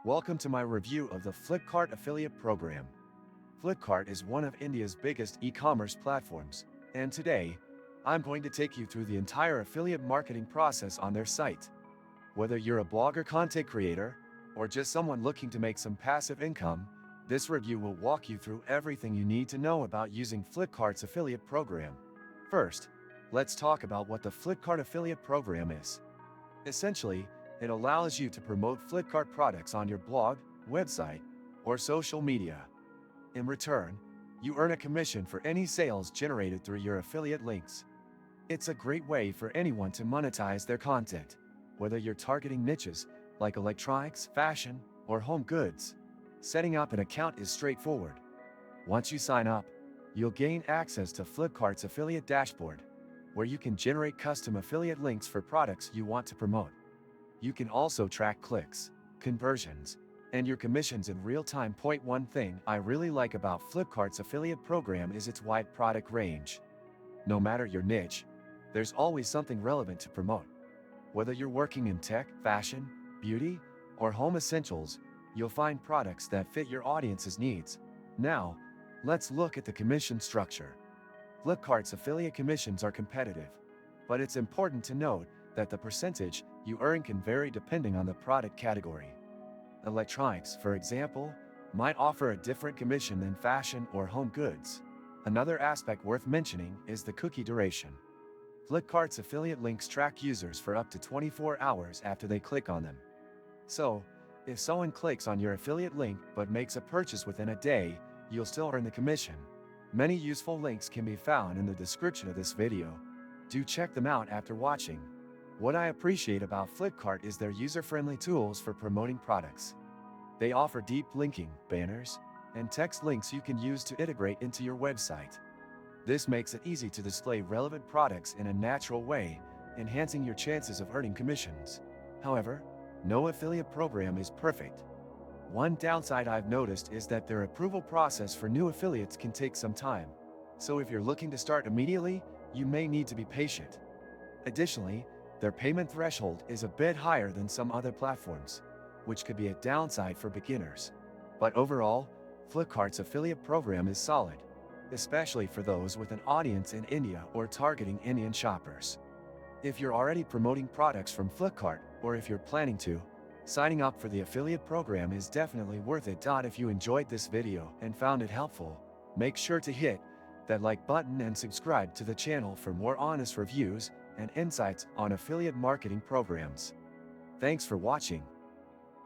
Welcome to my review of the Flipkart affiliate program. Flipkart is one of India's biggest e-commerce platforms, and today, I'm going to take you through the entire affiliate marketing process on their site. Whether you're a blogger, content creator, or just someone looking to make some passive income, this review will walk you through everything you need to know about using Flipkart's affiliate program. First, let's talk about what the Flipkart affiliate program is. Essentially, it allows you to promote Flipkart products on your blog, website, or social media. In return, you earn a commission for any sales generated through your affiliate links. It's a great way for anyone to monetize their content, whether you're targeting niches like electronics, fashion, or home goods. Setting up an account is straightforward. Once you sign up, you'll gain access to Flipkart's affiliate dashboard, where you can generate custom affiliate links for products you want to promote. You can also track clicks, conversions, and your commissions in real time. One thing I really like about Flipkart's affiliate program is its wide product range. No matter your niche, there's always something relevant to promote. Whether you're working in tech, fashion, beauty, or home essentials, you'll find products that fit your audience's needs. Now, let's look at the commission structure. Flipkart's affiliate commissions are competitive, but it's important to note that the percentage you earn can vary depending on the product category. Electronics, for example, might offer a different commission than fashion or home goods. Another aspect worth mentioning is the cookie duration. Flipkart's affiliate links track users for up to 24 hours after they click on them. So, if someone clicks on your affiliate link but makes a purchase within a day, you'll still earn the commission. Many useful links can be found in the description of this video. Do check them out after watching. What I appreciate about Flipkart is their user-friendly tools for promoting products. They offer deep linking, banners, and text links you can use to integrate into your website. This makes it easy to display relevant products in a natural way, enhancing your chances of earning commissions. However, no affiliate program is perfect. One downside I've noticed is that their approval process for new affiliates can take some time. So if you're looking to start immediately, you may need to be patient. Additionally, their payment threshold is a bit higher than some other platforms, which could be a downside for beginners. But overall, Flipkart's affiliate program is solid, especially for those with an audience in India or targeting Indian shoppers. If you're already promoting products from Flipkart, or if you're planning to, signing up for the affiliate program is definitely worth it. If you enjoyed this video and found it helpful, make sure to hit that like button and subscribe to the channel for more honest reviews and insights on affiliate marketing programs. Thanks for watching.